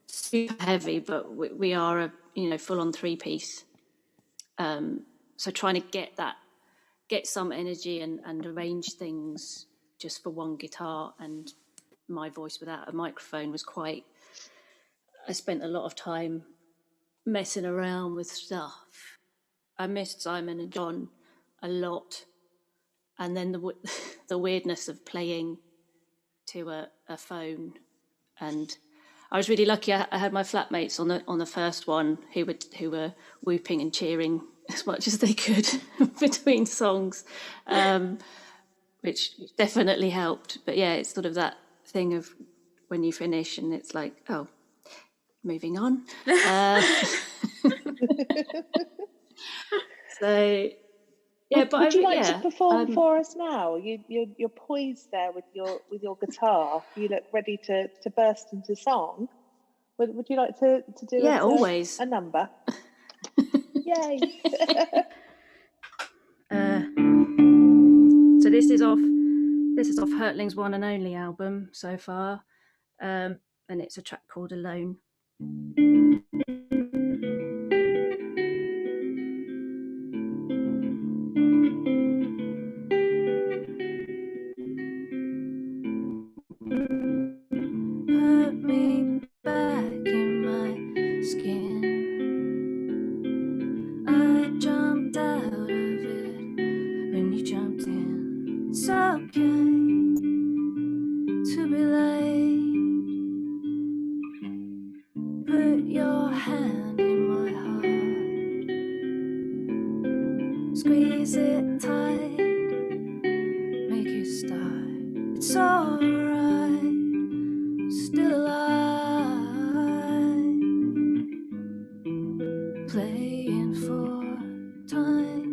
super heavy, but we are a full on 3-piece. So trying to get some energy and arrange things just for one guitar and my voice without a microphone was quite. I spent a lot of time messing around with stuff. I missed Simon and John a lot, and then the weirdness of playing to a phone. And I was really lucky. I had my flatmates on the first one who were whooping and cheering as much as they could between songs, which definitely helped. But yeah, it's sort of that thing of when you finish and it's like, oh, moving on. So yeah, but would you like to perform for us now? You're poised there with your guitar. You look ready to burst into song. Would you like to do always a number? Yay! So this is off Hurtling's one and only album so far, and it's a track called Alone. Put me back in my skin. I jumped out of it when you jumped in. It's okay to be late. Put your hand in my heart. Squeeze it tight. Make it start. It's alright. Still alive, playing for time.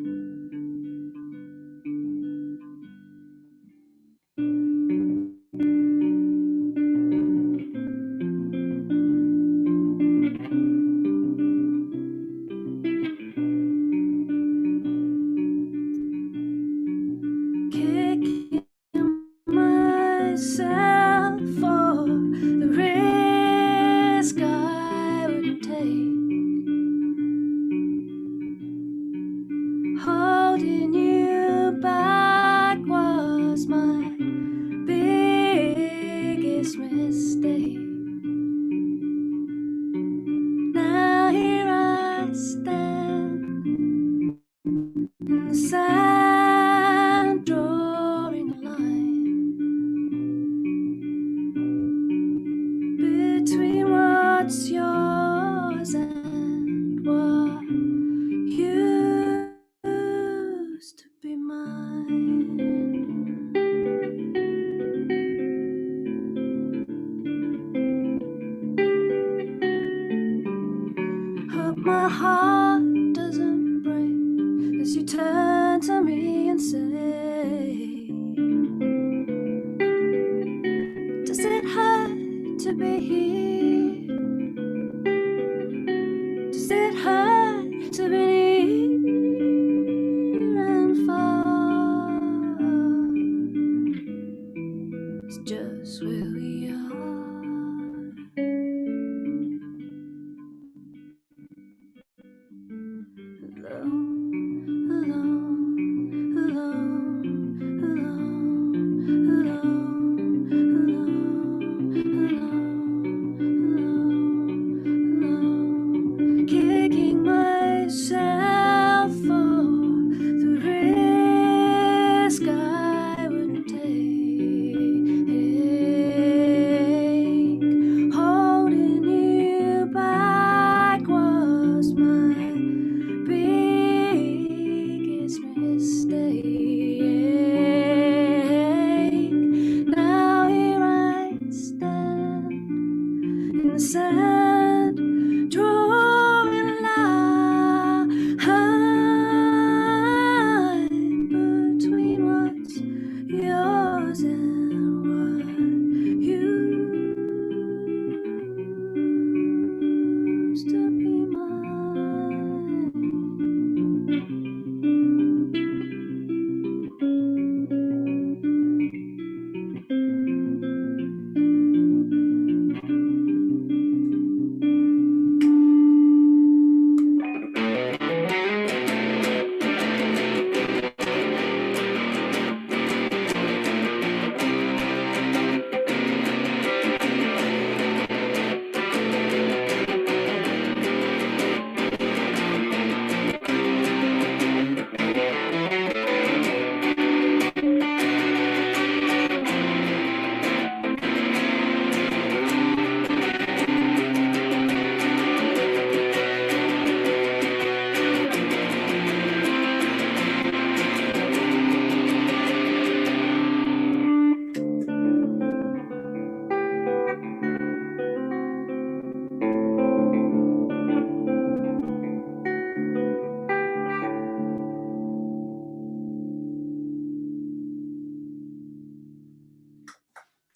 Kicking myself for the risk I wouldn't take. Holding you back was my biggest mistake. Now here I stand in the sand, drawing a line between what's yours and what used to be mine. Hope my heart doesn't break as you turn to me and say, does it hurt to be here? Does it hurt to be near and far? It's just where we are. Alone, alone, alone, alone, alone, alone, alone,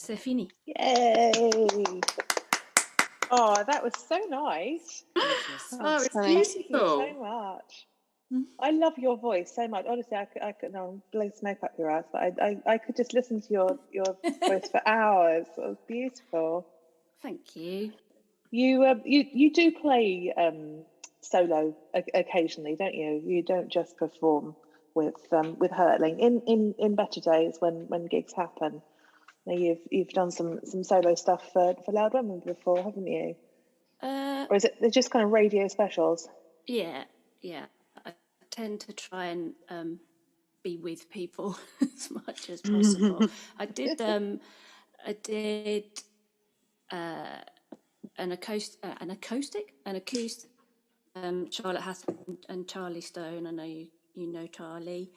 C'est fini. Yay! Oh, that was so nice. Oh, it's Thank Thank you beautiful. so much. I love your voice so much. Honestly, I could no blow smoke up your ass, but I could just listen to your voice for hours. It was beautiful. Thank you. You do play solo occasionally, don't you? You don't just perform with Hurtling in better days when gigs happen. Now you've done some solo stuff for Loud Women before, haven't you? Or is it they're just kind of radio specials? Yeah. I tend to try and be with people as much as possible. I did an acoustic. Charlotte Hatton and Charlie Stone. I know you know Charlie.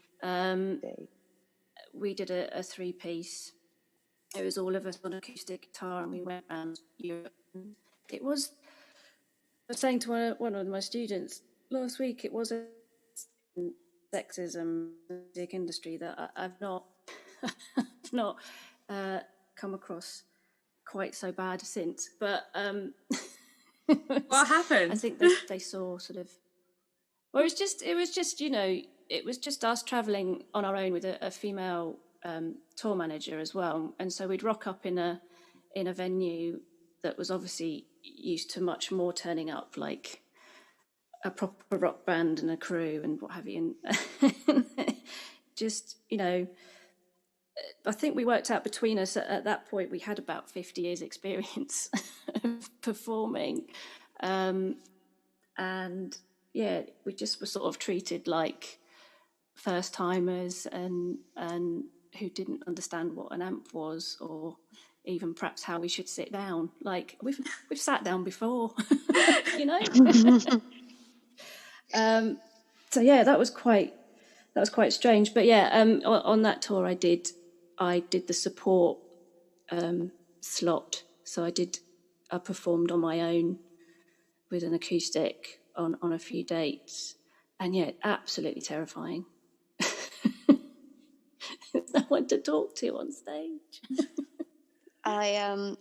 We did a 3-piece. It was all of us on acoustic guitar, and we went around Europe. It was. I was saying to one of my students last week, it was a sexism music industry that I've not come across quite so bad since. But What happened? I think they saw sort of. Well, it was just us travelling on our own with a female tour manager as well, and so we'd rock up in a venue that was obviously used to much more turning up, like a proper rock band and a crew and what have you, and just I think we worked out between us at that point we had about 50 years experience of performing, and yeah, we just were sort of treated like first timers and who didn't understand what an amp was, or even perhaps how we should sit down. Like we've sat down before, So yeah, that was quite strange. But yeah, on that tour I did the support slot. So I performed on my own with an acoustic on a few dates, and yeah, absolutely terrifying. No one to talk to on stage. I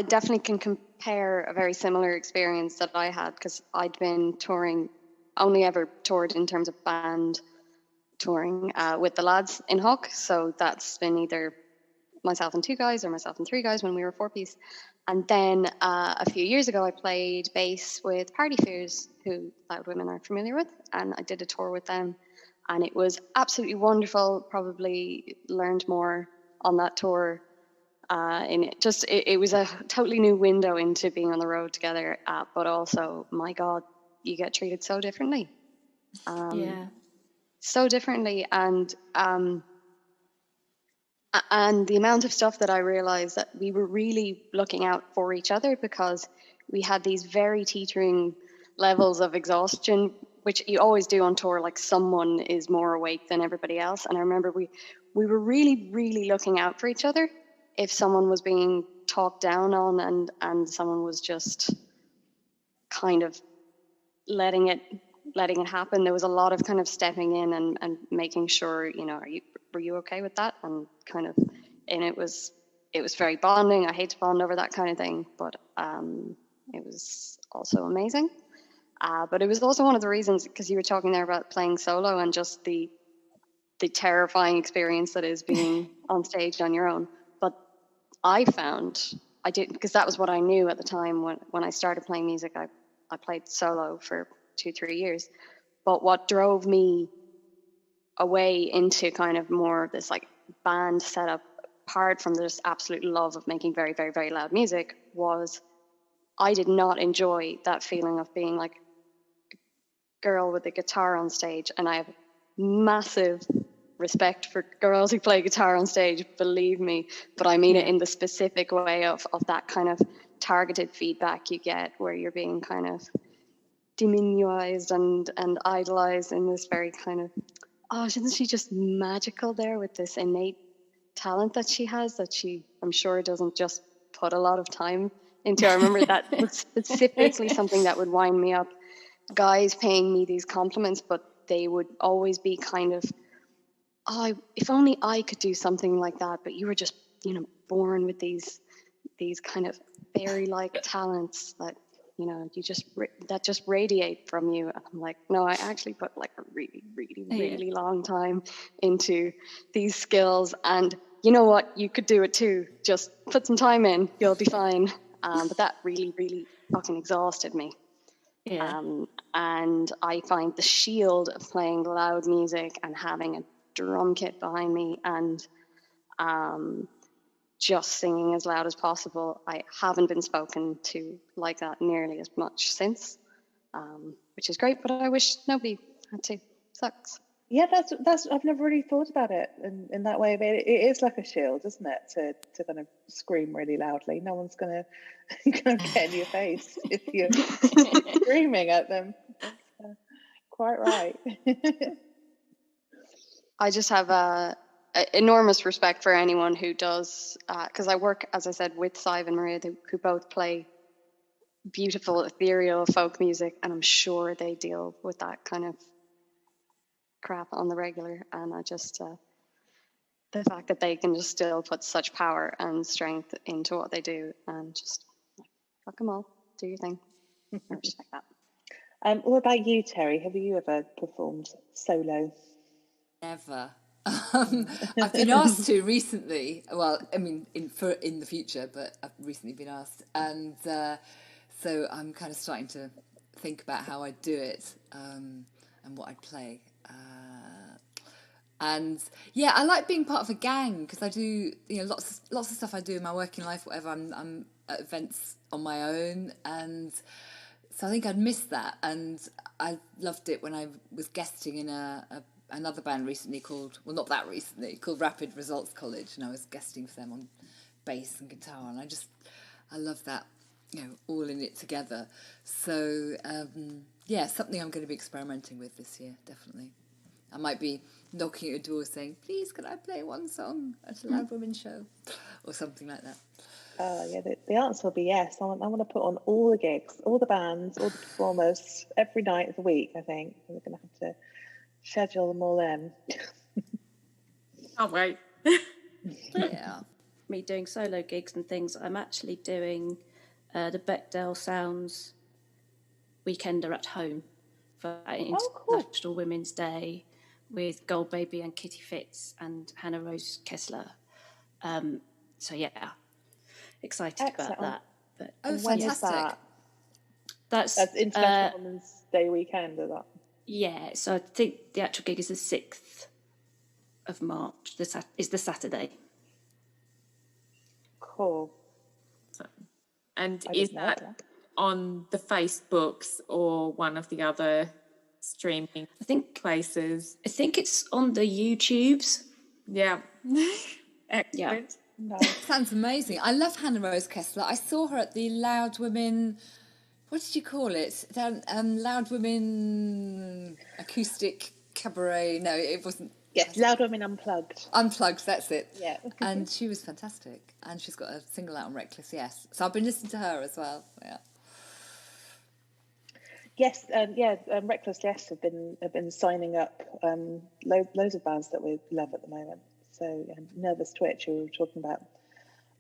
definitely can compare a very similar experience that I had, because I'd been touring, only ever toured in terms of band touring with the lads in Hough. So that's been either myself and 2 guys or myself and 3 guys when we were 4-piece. And then a few years ago, I played bass with Party Fears, who Loud Women are familiar with, and I did a tour with them. And it was absolutely wonderful. Probably learned more on that tour. It was a totally new window into being on the road together. But also, my God, you get treated so differently. So differently. And the amount of stuff that I realized that we were really looking out for each other, because we had these very teetering levels of exhaustion, which you always do on tour, like someone is more awake than everybody else. And I remember we were really, really looking out for each other. If someone was being talked down on and someone was just kind of letting it happen, there was a lot of kind of stepping in and making sure, were you okay with that? And it was very bonding. I hate to bond over that kind of thing, but it was also amazing. But it was also one of the reasons, because you were talking there about playing solo and just the terrifying experience that is being on stage on your own. But I found I did, because that was what I knew at the time when I started playing music. I played solo for 2-3 years. But what drove me away into kind of more of this like band setup, apart from this absolute love of making very, very, very loud music, was I did not enjoy that feeling of being like a girl with a guitar on stage. And I have massive respect for girls who play guitar on stage, believe me, but I mean it in the specific way of that kind of targeted feedback you get, where you're being kind of diminuized and idolized in this very kind of, oh, isn't she just magical there with this innate talent that she has, that she, I'm sure, doesn't just put a lot of time into. I remember that was specifically something that would wind me up, guys paying me these compliments, but they would always be kind of, oh, if only I could do something like that, but you were just born with these kind of fairy-like talents that that just radiate from you. And I'm like, no, I actually put like a really, really, really long time into these skills. And you know what? You could do it too. Just put some time in, you'll be fine. But that really, really fucking exhausted me. Yeah. And I find the shield of playing loud music and having a drum kit behind me and just singing as loud as possible. I haven't been spoken to like that nearly as much since, which is great, but I wish nobody had to. Sucks. Yeah, that's I've never really thought about it in that way. But it is like a shield, isn't it? To kind of scream really loudly. No one's gonna get in your face if you're screaming at them. Quite right. I just have enormous respect for anyone who does, because I work, as I said, with Sive and Maria, who both play beautiful, ethereal folk music, and I'm sure they deal with that kind of crap on the regular. And I just, the fact that they can just still put such power and strength into what they do, and just fuck them all, do your thing. I respect that. What about you, Terry? Have you ever performed solo? Never. I've been asked to recently. Well, I mean, in the future, but I've recently been asked, and so I'm kind of starting to think about how I'd do it and what I'd play. And yeah, I like being part of a gang because I do, lots of stuff I do in my working life. Whatever, I'm at events on my own, and so I think I'd miss that. And I loved it when I was guesting in another band recently called Rapid Results College, and I was guesting for them on bass and guitar, and I love that, all in it together. So yeah, something I'm going to be experimenting with this year, definitely. I might be knocking at a door saying, please, can I play one song at a Loud Women show or something like that. Yeah, the answer will be yes. I want to put on all the gigs, all the bands, all the performers every night of the week. I think we're going to have to schedule them all in. Can't wait. Yeah. Me doing solo gigs and things. I'm actually doing the Bechdel Sounds Weekender at home for International Women's Day with Gold Baby and Kitty Fitz and Hannah Rose Kessler. So yeah, excited about that. But when is that? That's International Women's Day weekend, is that? Yeah, so I think the actual gig is the 6th of March. Is the Saturday. Cool. And is that on the Facebooks or one of the other streaming places? I think it's on the YouTubes. Yeah. Excellent. No. Sounds amazing. I love Hannah Rose Kessler. I saw her at the Loud Women... What did you call it? Loud Women Acoustic Cabaret. No, it wasn't. Yes, Loud Women Unplugged. Unplugged, that's it. Yeah. And she was fantastic. And she's got a single out on Reckless, yes. So I've been listening to her as well. Yeah. Yes, Reckless, yes, have been signing up loads of bands that we love at the moment. So Nervous Twitch, who we were talking about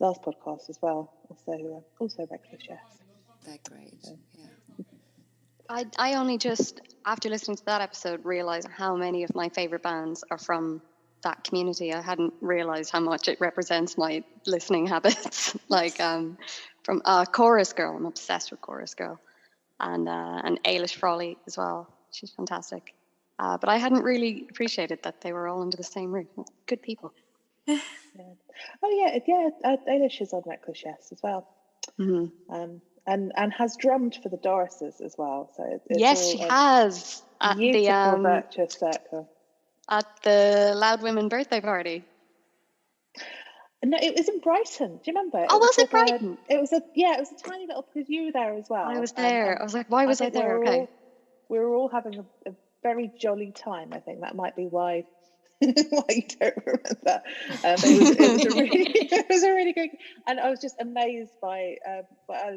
last podcast as well. Also Reckless, yes. They're great, yeah. I only just, after listening to that episode, realised how many of my favourite bands are from that community. I hadn't realised how much it represents my listening habits. Like from Chorus Girl, I'm obsessed with Chorus Girl. And Ailish Frawley as well. She's fantastic. But I hadn't really appreciated that they were all under the same roof. Good people. Yeah. Oh, yeah. Ailish is on Reckless, yes, as well. Mm-hmm. And has drummed for the Dorises as well. So yes, she has at the virtuous circle at the Loud Women birthday party. No, it was in Brighton. Do you remember? Oh, was it Brighton? It was a tiny little, because you were there as well. I was there. I was like, why was I there? Okay. We were all having a very jolly time. I think that might be why you don't remember. It was a really good, and I was just amazed by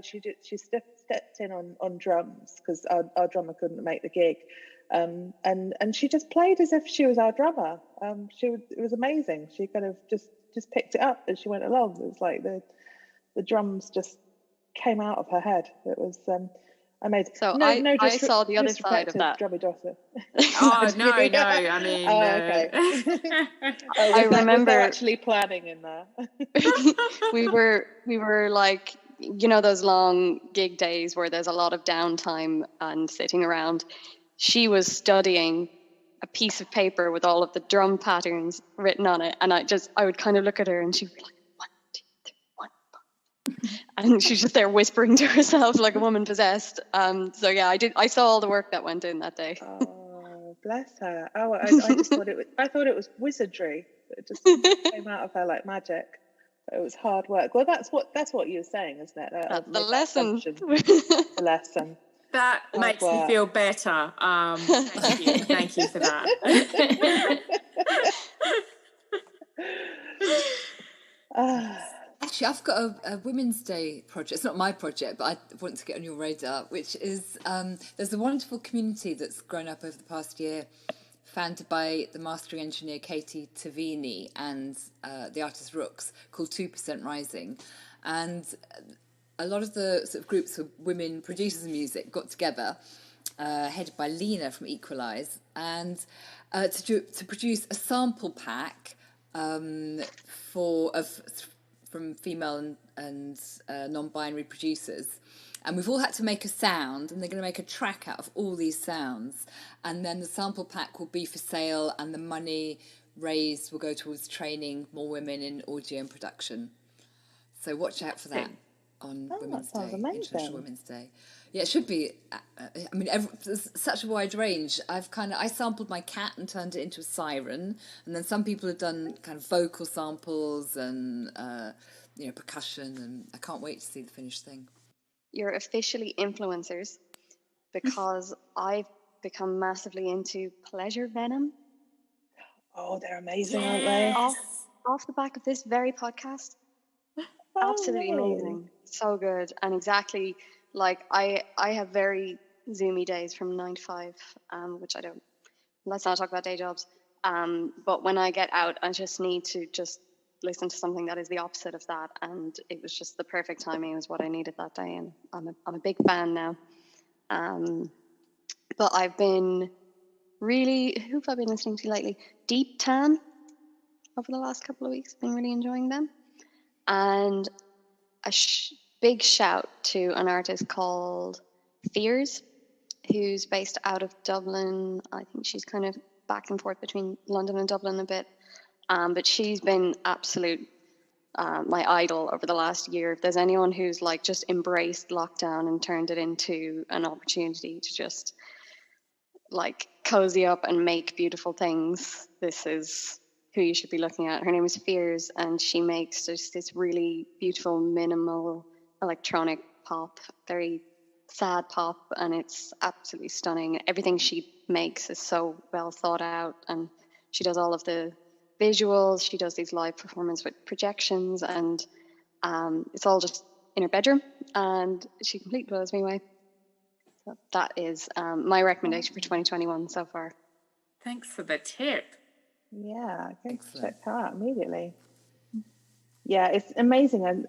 she stepped in on drums because our drummer couldn't make the gig, and she just played as if she was our drummer. It was amazing. She kind of just just picked it up as she went along. It was like the drums just came out of her head. It was amazing. So I saw the other side of that. Drummy daughter. Oh no! I mean, okay. I remember was there actually planning in there. we were like, you know, those long gig days where there's a lot of downtime and sitting around. She was studying a piece of paper with all of the drum patterns written on it, and I would kind of look at her, and she'd be like, 1, 2, 3, 1, 4. And she's just there whispering to herself like a woman possessed. So yeah, I saw all the work that went in that day. Oh, bless her. Oh, I just thought it was wizardry. It just came out of her like magic. It was hard work. Well, that's what you were saying, isn't it? The lesson. The lesson. That makes me feel better. Thank you for that. Actually, I've got a Women's Day project. It's not my project, but I want to get on your radar, which is there's a wonderful community that's grown up over the past year, founded by the mastering engineer Katie Tavini and the artist Rooks, called 2% Rising. And a lot of the sort of groups of women producers of music got together, headed by Lena from Equalise, and to produce a sample pack from female and non-binary producers. And we've all had to make a sound, and they're going to make a track out of all these sounds. And then the sample pack will be for sale, and the money raised will go towards training more women in audio and production. So watch out for that on Women's Day, International Women's Day. Yeah, it should be. I mean, there's such a wide range. I sampled my cat and turned it into a siren, and then some people have done kind of vocal samples and percussion, and I can't wait to see the finished thing. You're officially influencers, because I've become massively into Pleasure Venom. Oh, they're amazing, aren't they? Off the back of this very podcast. Absolutely amazing. So good. And exactly like I have very Zoomy days from 9 to 5, which I don't. Let's not talk about day jobs. But when I get out, I just need to just listen to something that is the opposite of that. And it was just the perfect timing. It was what I needed that day. And I'm a big fan now. But I've been really, who have I been listening to lately? Deep Tan over the last couple of weeks. I've been really enjoying them. And a big shout to an artist called Fears, who's based out of Dublin. I think she's kind of back and forth between London and Dublin a bit. But she's been absolute my idol over the last year. If there's anyone who's like just embraced lockdown and turned it into an opportunity to just like cozy up and make beautiful things, this is who you should be looking at. Her name is Fears, and she makes just this really beautiful, minimal electronic pop, very sad pop, and it's absolutely stunning. Everything she makes is so well thought out, and she does all of the visuals. She does these live performances with projections, and it's all just in her bedroom, and she completely blows me away. So that is my recommendation for 2021 so far. Thanks for the tip. Yeah, I can check her out immediately. Yeah, it's amazing, and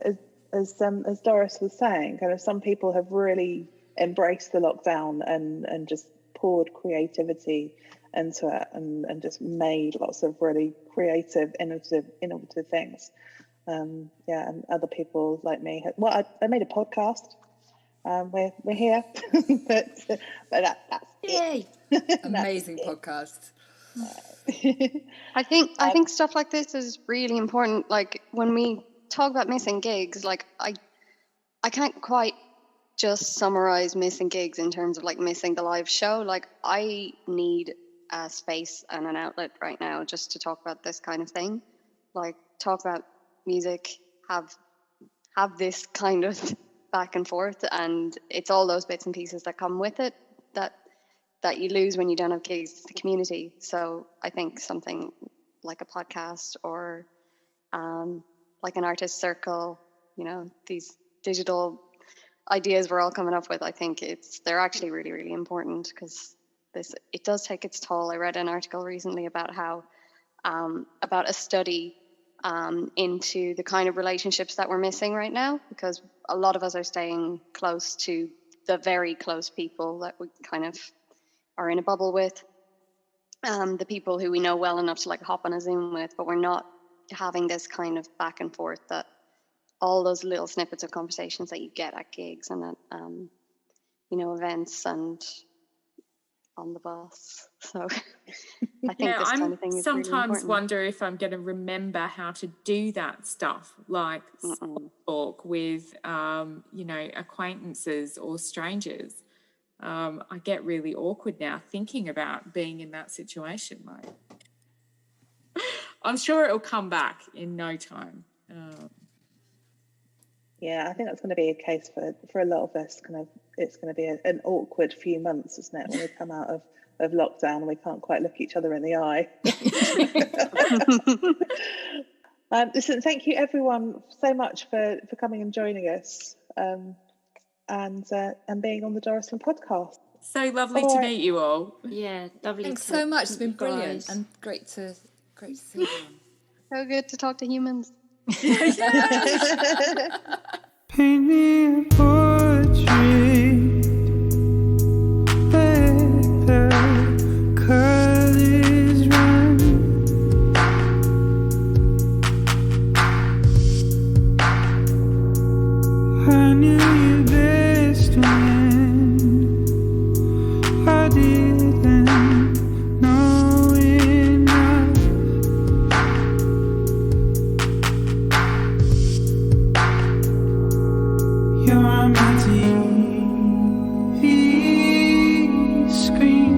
as Doris was saying, kind of some people have really embraced the lockdown and just poured creativity into it and just made lots of really creative, innovative things. And other people like me. I made a podcast. We're here, but that's yay! Amazing podcast. I think stuff like this is really important. Like when we talk about missing gigs, like I can't quite just summarize missing gigs in terms of like missing the live show. Like I need a space and an outlet right now just to talk about this kind of thing. Like talk about music, have this kind of back and forth, and it's all those bits and pieces that come with it that you lose when you don't have gigs, the community. So I think something like a podcast or like an artist circle, these digital ideas we're all coming up with, I think they're actually really, really important, because it does take its toll. I read an article recently about how about a study into the kind of relationships that we're missing right now, because a lot of us are staying close to the very close people that we kind of are in a bubble with, the people who we know well enough to like hop on a Zoom with, but we're not having this kind of back and forth, that all those little snippets of conversations that you get at gigs and at events and on the bus. So I think this kind of thing is sometimes really important. wonder if I'm going to remember how to do that stuff, like talk with acquaintances or strangers. I get really awkward now thinking about being in that situation. Like, I'm sure it'll come back in no time. Yeah, I think that's going to be a case for a lot of us. Kind of, it's going to be an awkward few months, isn't it, when we come out of lockdown and we can't quite look each other in the eye. Listen, thank you everyone so much for coming and joining us, and being on the Doris and podcast. So lovely to meet you all. Yeah, lovely. Thanks so much. It's been brilliant and great to see everyone. So good to talk to humans. Paint me a portrait, let the colors run. I knew you best when I didn't know enough. You're my TV screen.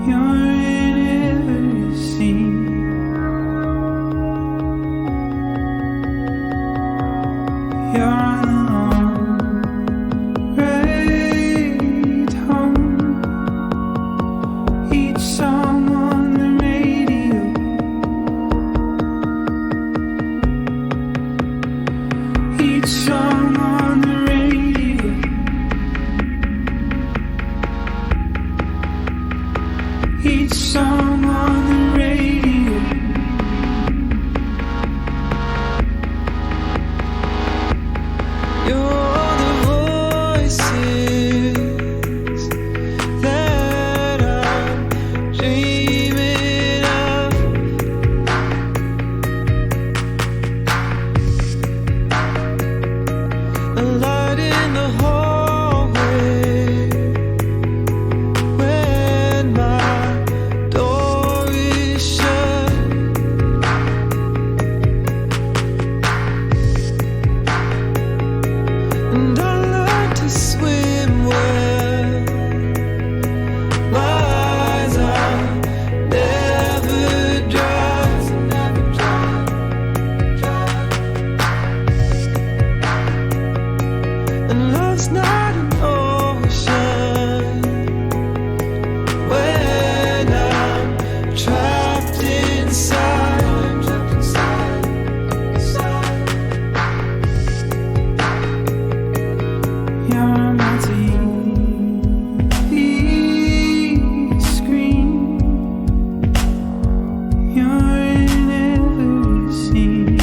You're in every scene. You're on the long ride home. Each song on the radio. Each song on the radio. Each song on the radio. You're the voices that I'm dreaming of. A light in the hallway when my door is shut. And I learned to swim well. My eyes are never dry. And love's not an ocean when I'm trapped inside. You're my TV screen. You're in every scene.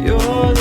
You're